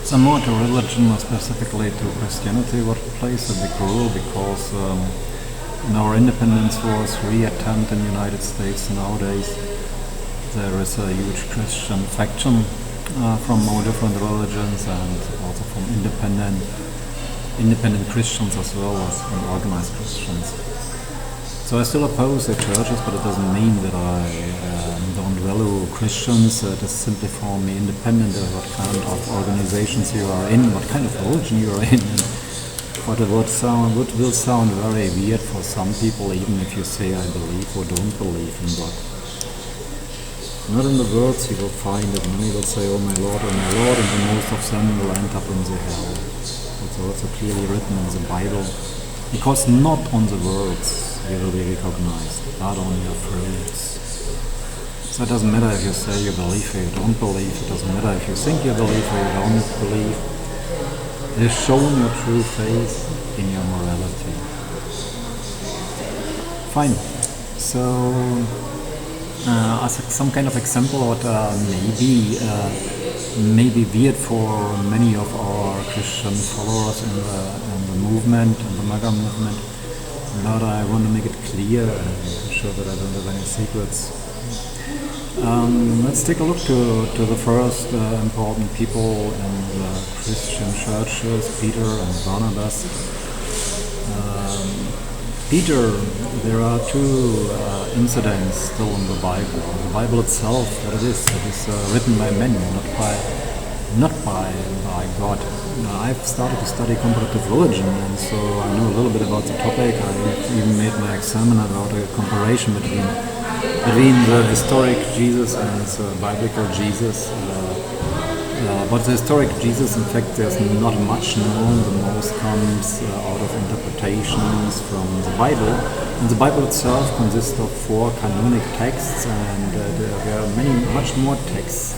So more to religion, specifically to Christianity, what plays a big role because in our independence wars reattempt in the United States nowadays, there is a huge Christian faction from all different religions and also from independent Christians as well as organized Christians. So I still oppose the churches, but it doesn't mean that I don't value Christians. It is simply for me independent of what kind of organizations you are in, what kind of religion you are in. But it will sound very weird for some people, even if you say I believe or don't believe in God. Not in the words you will find it, many will say, oh my Lord, and then most of them will end up in the hell. It's also clearly written in the Bible. Because not on the words you will be recognized, not on your fruits. So it doesn't matter if you say you believe or you don't believe, it doesn't matter if you think you believe or you don't believe. It is shown your true faith in your morality. Fine. So, as some kind of example, what may be weird for many of our Christian followers in the movement, in the MAGA movement, but I want to make it clear and show that I don't have any secrets. Let's take a look to the first important people in the Christian churches, Peter and Barnabas. Peter, there are two incidents still in the Bible. The Bible itself, what it is written by men, not by God. I've started to study comparative religion, and so I know a little bit about the topic. I even made my examen about a comparison between the historic Jesus and the biblical Jesus. But the historic Jesus, in fact, there's not much known. The most comes out of interpretations from the Bible. And the Bible itself consists of 4 canonic texts, and there are much more texts.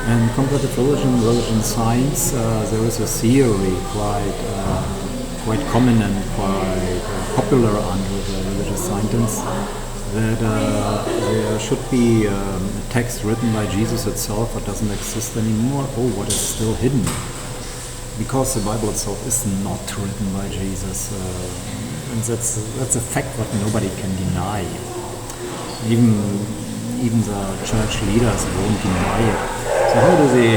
And comparative religion science, there is a theory quite common and quite popular under the religious scientists that there should be a text written by Jesus itself that doesn't exist anymore, or what is still hidden. Because the Bible itself is not written by Jesus, and that's a fact that nobody can deny. Even the church leaders won't deny it. So how do they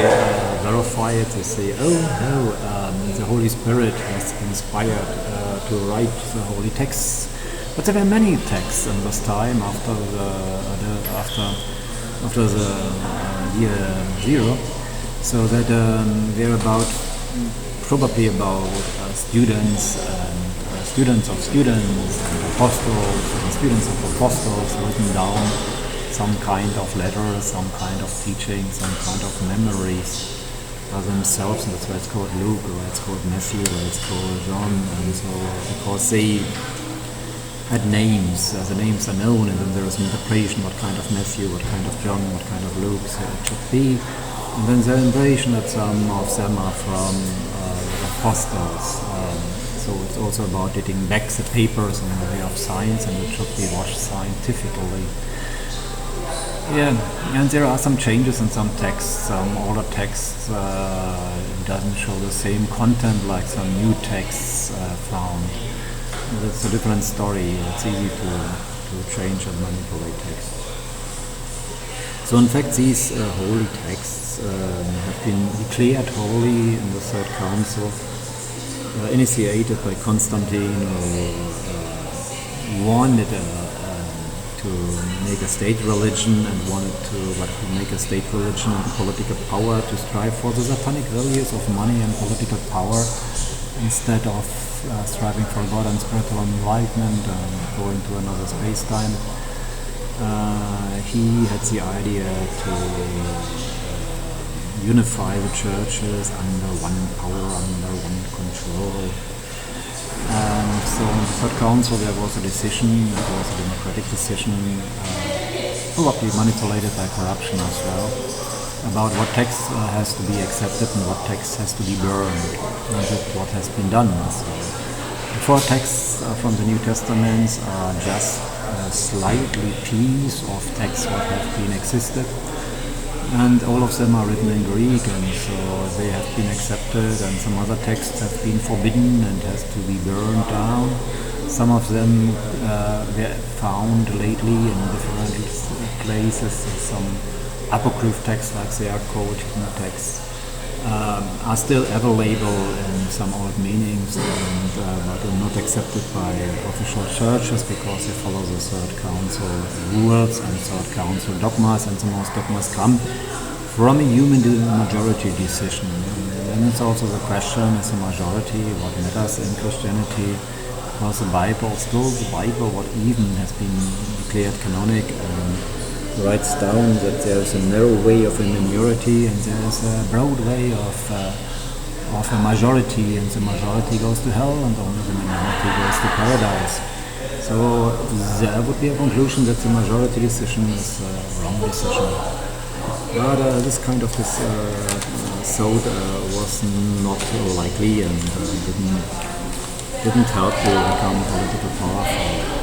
verify it? They say, the Holy Spirit has inspired to write the holy texts. But there were many texts in this time after the year 0, so that they're probably about students of students and apostles and students of apostles written down some kind of letter, some kind of teaching, some kind of memories by themselves, and that's why it's called Luke, or why it's called Matthew, or it's called John, and so because they had names, the names are known, and then there is an interpretation what kind of Matthew, what kind of John, what kind of Luke so it should be, and then the invasion that some of them are from the apostles. So it's also about dating back the papers in the way of science, and it should be watched scientifically. Yeah, and there are some changes in some texts. Some older texts doesn't show the same content like some new texts found. That's a different story. It's easy to change and manipulate text. So in fact, these holy texts have been declared holy in the Third Council, initiated by Constantine, who wanted to make a state religion and wanted to make a state religion and political power to strive for the satanic values of money and political power instead of striving for God and spiritual enlightenment and going to another space-time. He had the idea to unify the churches under one power, under one control. So in the Third Council there was a decision, it was a democratic decision, probably manipulated by corruption as well, about what text has to be accepted and what text has to be burned. And that's what has been done. So the 4 texts from the New Testament are just a slightly piece of texts what have been existed. and all of them are written in Greek, and so they have been accepted, and some other texts have been forbidden and has to be burned down. Some of them were found lately in different places. Some apocryph texts, like they are called, hidden texts, are still available in some old meanings, and, but are not accepted by official churches because they follow the Third Council rules and Third Council dogmas, and the most dogmas come from a human majority decision. And then it's also the question, is the majority what matters in Christianity? Because the Bible, still the Bible, what even has been declared canonic, writes down that there's a narrow way of a minority and there's a broad way of a majority, and the majority goes to hell and only the minority goes to paradise. So there would be a conclusion that the majority decision is a wrong decision. But this kind of thought was not likely and didn't help to become political powerful.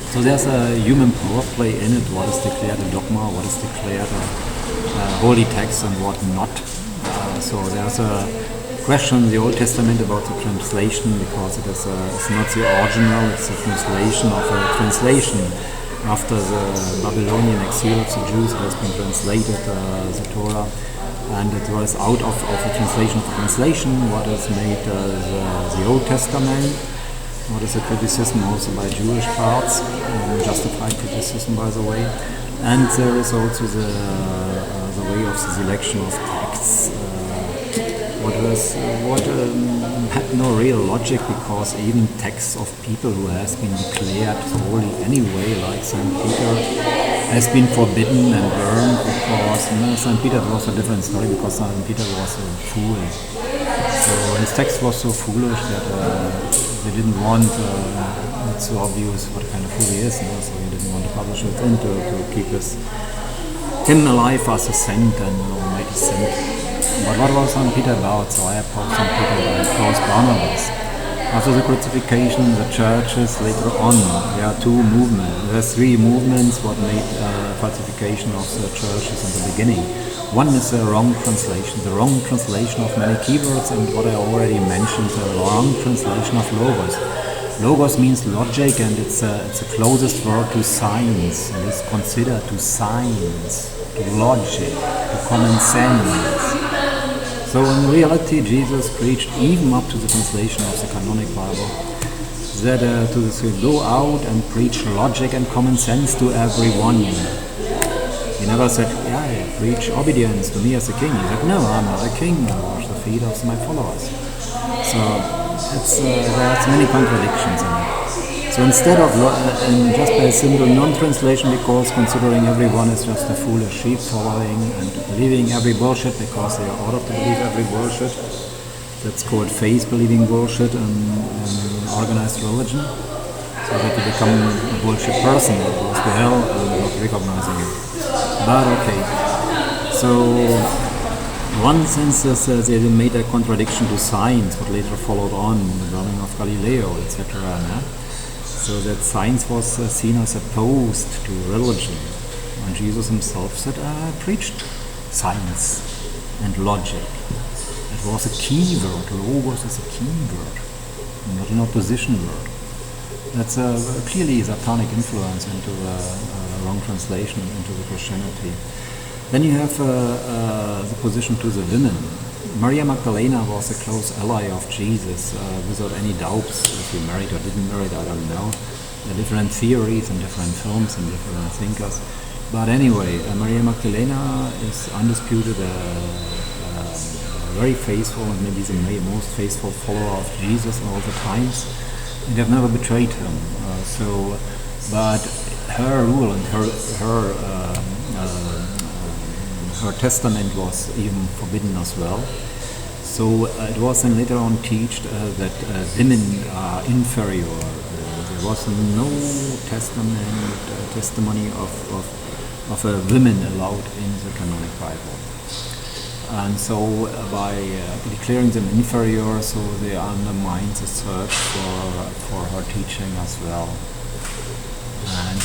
So there's a human power play in it, what is declared a dogma, what is declared a holy text and what not. So there's a question in the Old Testament about the translation, because it's not the original, it's a translation of a translation. After the Babylonian exile of the Jews, it has been translated, the Torah, and it was out of a translation of a translation what is made the Old Testament. What is a criticism also by Jewish parts, justified criticism, by the way. And there is also the way of the selection of texts, what had no real logic, because even texts of people who has been declared holy anyway, like St. Peter, has been forbidden and burned, because St. Peter was a different story, because St. Peter was a fool. So his text was so foolish that they didn't want, it's so obvious what kind of fool he is, so he didn't want to publish it and to keep him alive as a saint and make a saint. But what was St. Peter about? So I opposed St. Peter, I opposed Barnabas. After the crucifixion, the churches later on, there are two movements. There are three movements what made falsification of the churches in the beginning. One is the wrong translation of many keywords, and what I already mentioned, the wrong translation of logos. Logos means logic, and it's the closest word to science, and it's considered to science, to logic, to common sense. So in reality, Jesus preached, even up to the translation of the canonic Bible, that to go out and preach logic and common sense to everyone. He never said, preach obedience to me as a king. He said, no, I'm not a king, I wash the feet of my followers. So there's many contradictions in it. So instead of just by a simple non-translation, because considering everyone is just a foolish sheep following and believing every bullshit because they are ordered to believe every bullshit, that's called faith-believing bullshit in organized religion, so that you become a bullshit person that goes to hell and not recognizing it. But okay, so one sense is they made a contradiction to science, what later followed on, the burning of Galileo, etc. So that science was seen as opposed to religion. And Jesus himself said, preached science and logic. It was a key word. Logos is a key word, not an opposition word. That's clearly a satanic influence into wrong translation into the Christianity. Then you have the position to the women. Maria Magdalena was a close ally of Jesus, without any doubts. If he married or didn't marry, I don't know. There are different theories and different films and different thinkers. But anyway, Maria Magdalena is undisputed very faithful, and maybe the most faithful follower of Jesus in all the times, and have never betrayed him. But her rule and her testament was even forbidden as well. So it was then later on taught that women are inferior. There was no testimony of women allowed in the canonic Bible. And so by declaring them inferior, so they undermine the search for her teaching as well. And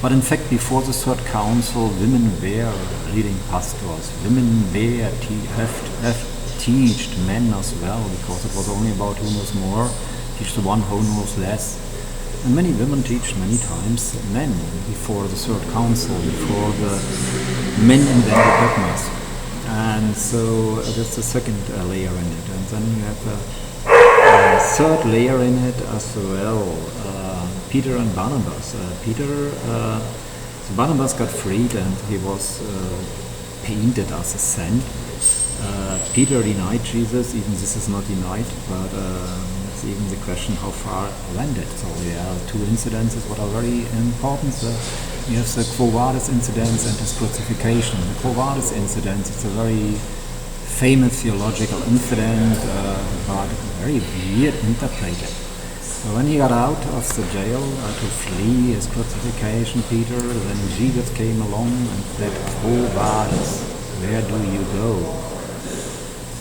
But in fact, before the third council, women were leading pastors. Women were have taught men as well, because it was only about who knows more, teach the one who knows less. And many women teach many times men before the third council, before the men invented dogmas. And so that's the second layer in it. And then you have a third layer in it as well, Peter and Barnabas. Barnabas got freed and he was painted as a saint. Peter denied Jesus, even this is not denied, but it's even the question how far went it. So there are two incidences what are very important. You have the Quo Vadis incident and his crucifixion. The Quo Vadis incident, it's a very famous theological incident, but very weird interpreted. So when he got out of the jail to flee his crucifixion, Peter, then Jesus came along and said, Quo Vadis, where do you go?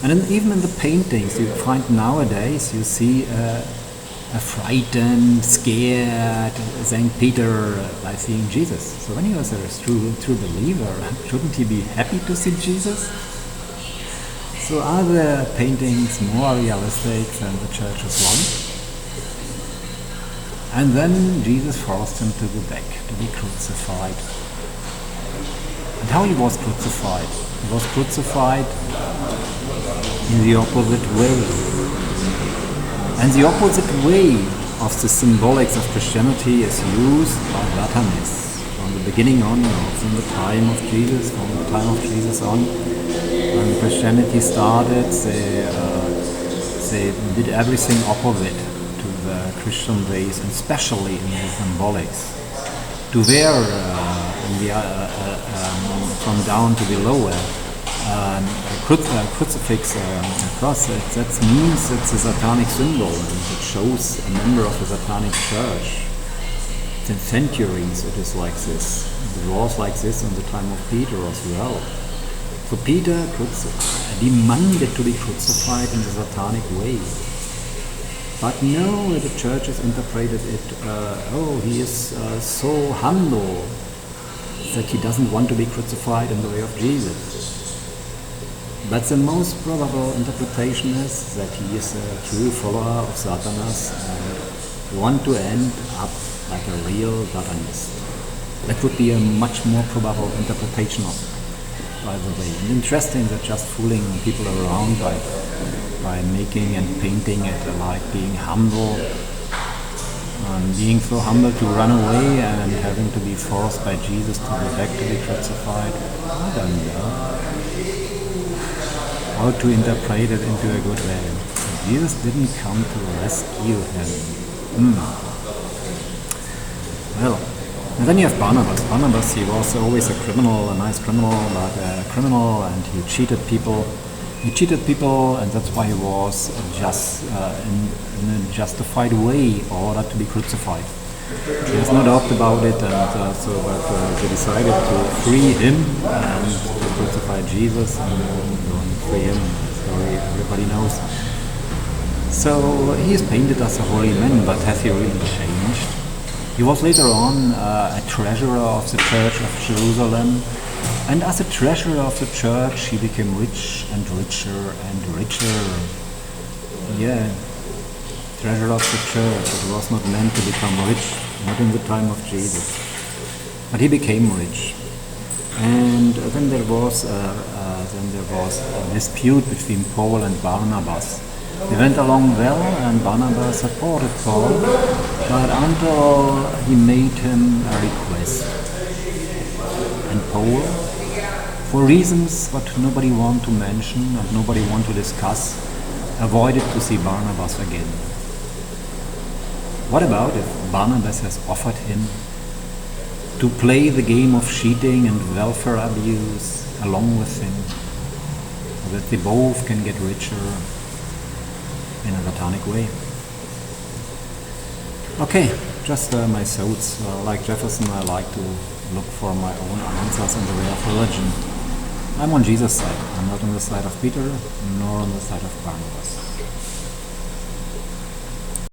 And even in the paintings you find nowadays, you see a frightened, scared Saint Peter by seeing Jesus. So when he was a true believer, shouldn't he be happy to see Jesus? So are the paintings more realistic than the churches want? And then Jesus forced him to go back, to be crucified. And how he was crucified? He was crucified in the opposite way. And the opposite way of the symbolics of Christianity is used by Satanis from the beginning on, from the time of Jesus, on. When Christianity started, they did everything opposite to the Christian ways, and especially in the symbolics. To wear from down to below a crucifix, a cross, that means it's a satanic symbol, and it shows a member of a satanic church. In centuries it is like this. It was like this in the time of Peter as well. So Peter demanded to be crucified in the satanic way. But no, the churches interpreted it, he is so humble that he doesn't want to be crucified in the way of Jesus. But the most probable interpretation is that he is a true follower of Satanas and want to end up like a real Satanist. That would be a much more probable interpretation of it, by the way. And interesting that just fooling people around by making and painting it like being humble, being so humble to run away and having to be forced by Jesus to go back to be crucified. I don't know how to interpret it into a good way. Jesus didn't come to rescue him. Well, and then you have Barnabas. Barnabas, he was always a criminal, a nice criminal, but a criminal, and he cheated people. And that's why he was just in a justified way ordered to be crucified. There's no doubt about it, and they decided to free him and to crucify Jesus and don't free him. Sorry, everybody knows. So he is painted as a holy man, but has he really changed? He was later on a treasurer of the Church of Jerusalem, and as a treasurer of the church he became rich and richer and richer. Yeah, treasurer of the church. It was not meant to become rich, not in the time of Jesus. But he became rich. And then there was a dispute between Paul and Barnabas. They went along well, and Barnabas supported Paul, but until he made him a request. And Paul, for reasons that nobody want to mention and nobody want to discuss, avoided to see Barnabas again. What about if Barnabas has offered him to play the game of cheating and welfare abuse along with him, so that they both can get richer in a satanic way? Okay, just my thoughts. Like Jefferson, I like to look for my own answers in the way of religion. I'm on Jesus' side. I'm not on the side of Peter, nor on the side of Barnabas.